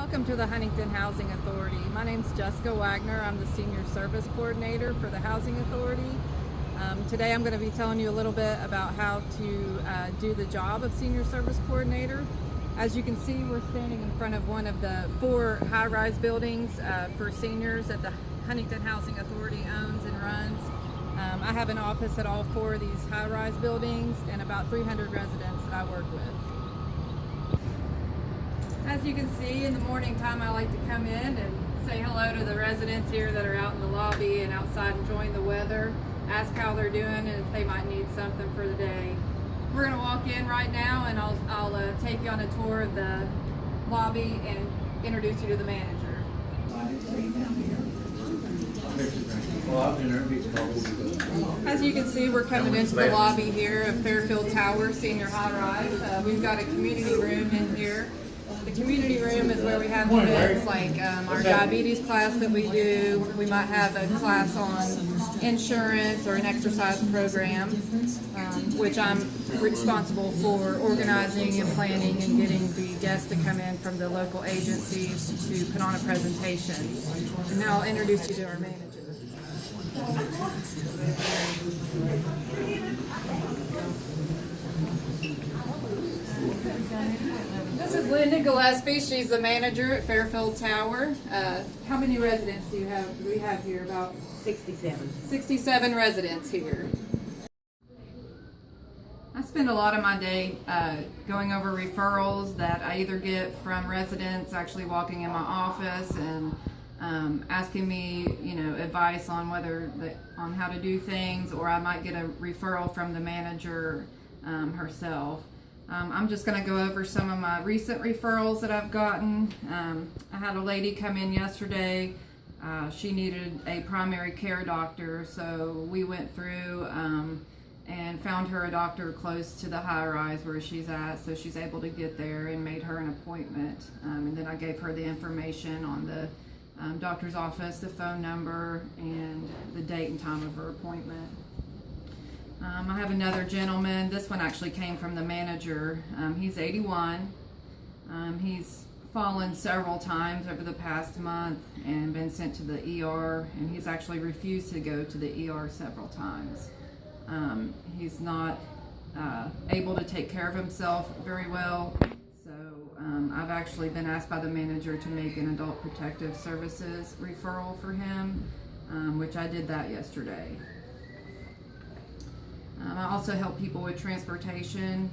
Welcome to the Huntington Housing Authority. My name is Jessica Wagner. I'm the Senior Service Coordinator for the Housing Authority. Today I'm going to be telling you a little bit about how to do the job of Senior Service Coordinator. As you can see, we're standing in front of one of the 4 high-rise buildings for seniors that the Huntington Housing Authority owns and runs. I have an office at all 4 of these high-rise buildings and about 300 residents that I work with. As you can see, in the morning time, I like to come in and say hello to the residents here that are out in the lobby and outside enjoying the weather, ask how they're doing and if they might need something for the day. We're going to walk in right now and I'll take you on a tour of the lobby and introduce you to the manager. As you can see, we're coming into the lobby here of Fairfield Tower Senior High Rise. We've got a community room in here. The community room is where we have events like our diabetes class that we do. We might have a class on insurance or an exercise program, which I'm responsible for organizing and planning and getting the guests to come in from the local agencies to put on a presentation. And now I'll introduce you to our manager. This is Linda Gillespie. She's the manager at Fairfield Tower. How many residents do we have here? About 67. 67 residents here. I spend a lot of my day going over referrals that I either get from residents actually walking in my office and asking me, advice on on how to do things, or I might get a referral from the manager herself. I'm just going to go over some of my recent referrals that I've gotten. I had a lady come in yesterday. She needed a primary care doctor, so we went through and found her a doctor close to the high rise where she's at, so she's able to get there and made her an appointment. And then I gave her the information on the doctor's office, the phone number, and the date and time of her appointment. I have another gentleman. This one actually came from the manager. He's 81. He's fallen several times over the past month and been sent to the ER, and he's actually refused to go to the ER several times. He's not able to take care of himself very well, so I've actually been asked by the manager to make an adult protective services referral for him, which I did that yesterday. I also help people with transportation,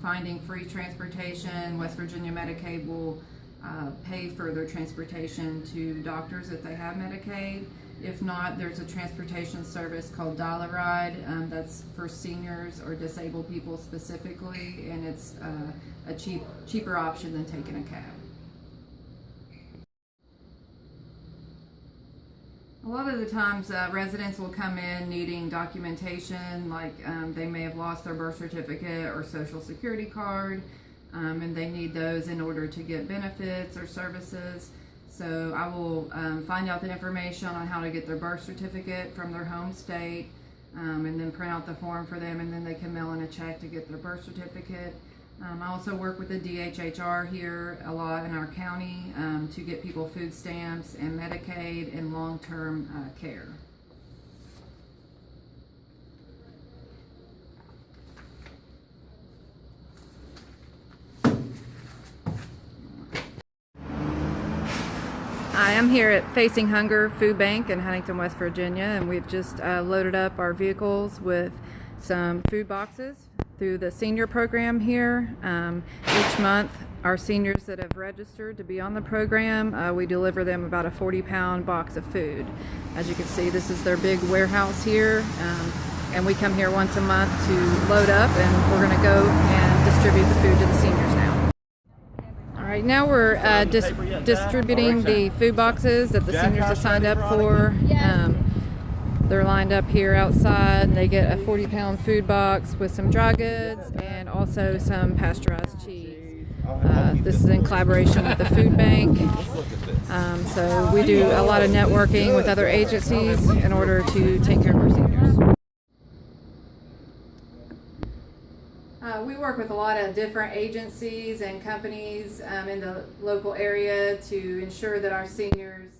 finding free transportation. West Virginia Medicaid will pay for their transportation to doctors if they have Medicaid. If not, there's a transportation service called Dial-A-Ride that's for seniors or disabled people specifically, and it's a cheaper option than taking a cab. A lot of the times residents will come in needing documentation, like they may have lost their birth certificate or social security card, and they need those in order to get benefits or services. So I will find out the information on how to get their birth certificate from their home state, and then print out the form for them, and then they can mail in a check to get their birth certificate. I also work with the DHHR here a lot in our county to get people food stamps and Medicaid and long-term care. Hi, I'm here at Facing Hunger Food Bank in Huntington, West Virginia, and we've just loaded up our vehicles with some food boxes through the senior program here. Each month, our seniors that have registered to be on the program, we deliver them about a 40-pound box of food. As you can see, this is their big warehouse here, and we come here once a month to load up, and we're going to go and distribute the food to the seniors now. All right, now we're distributing the food boxes that the seniors have signed up for. They're lined up here outside. They get a 40-pound food box with some dry goods and also some pasteurized cheese. This is in collaboration with the food bank. So we do a lot of networking with other agencies in order to take care of our seniors. We work with a lot of different agencies and companies in the local area to ensure that our seniors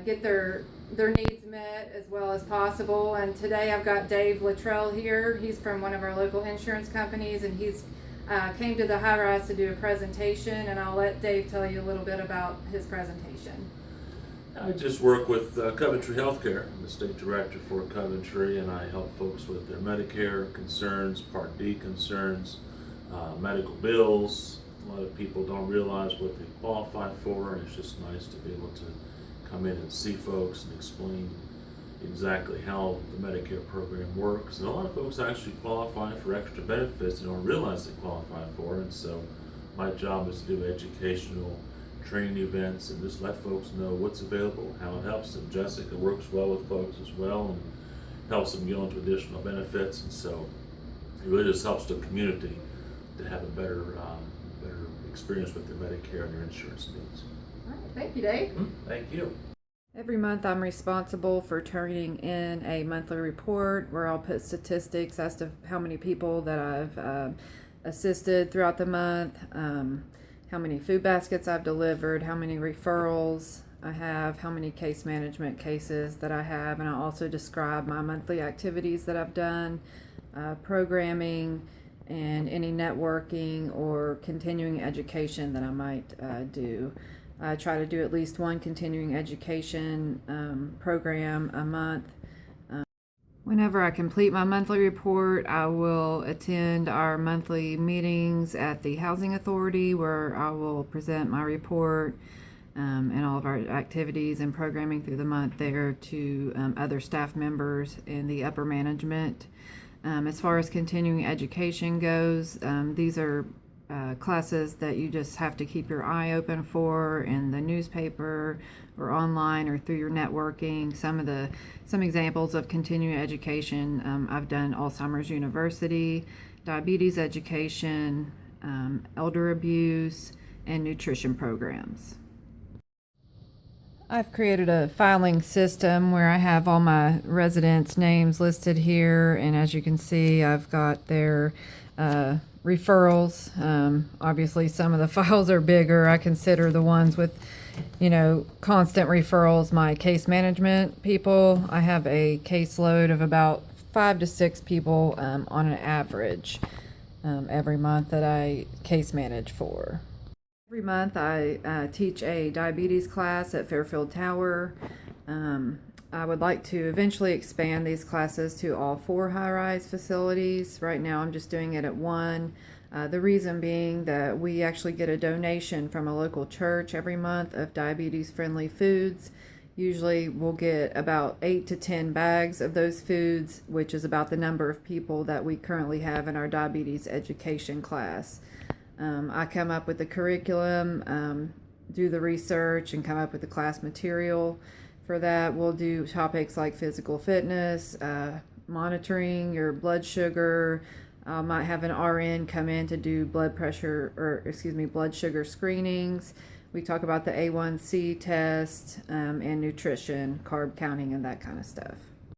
get their needs met as well as possible. And today I've got Dave Luttrell here. He's from one of our local insurance companies, and he's came to the high rise to do a presentation, and I'll let Dave tell you a little bit about his presentation. I just work with Coventry Healthcare. I'm the state director for Coventry, and I help folks with their Medicare concerns, Part D concerns, medical bills. A lot of people don't realize what they qualify for, and it's just nice to be able to come in and see folks and explain exactly how the Medicare program works. And a lot of folks actually qualify for extra benefits and don't realize they qualify for it. And so my job is to do educational training events and just let folks know what's available, how it helps them. Jessica works well with folks as well and helps them get onto additional benefits. And so it really just helps the community to have a better experience with their Medicare and their insurance needs. All right, thank you, Dave. Thank you. Every month I'm responsible for turning in a monthly report where I'll put statistics as to how many people that I've assisted throughout the month, how many food baskets I've delivered, how many referrals I have, how many case management cases that I have, and I also describe my monthly activities that I've done, programming, and any networking or continuing education that I might do. I try to do at least one continuing education program a month. Whenever I complete my monthly report, I will attend our monthly meetings at the Housing Authority where I will present my report and all of our activities and programming through the month there to other staff members and the upper management. As far as continuing education goes, these are classes that you just have to keep your eye open for in the newspaper or online or through your networking. Some examples of continuing education, I've done Alzheimer's University, diabetes education, elder abuse, and nutrition programs. I've created a filing system where I have all my residents' names listed here, and as you can see, I've got their referrals. Obviously some of the files are bigger. I consider the ones with, constant referrals my case management people. I have a caseload of about 5 to 6 people on an average every month that I case manage for. Every month I teach a diabetes class at Fairfield Tower. I would like to eventually expand these classes to all 4 high-rise facilities. Right now I'm just doing it at 1. The reason being that we actually get a donation from a local church every month of diabetes-friendly foods. Usually we'll get about 8 to 10 bags of those foods, which is about the number of people that we currently have in our diabetes education class. I come up with the curriculum, do the research, and come up with the class material. For that, we'll do topics like physical fitness, monitoring your blood sugar. I might have an RN come in to do blood sugar screenings. We talk about the A1C test and nutrition, carb counting, and that kind of stuff.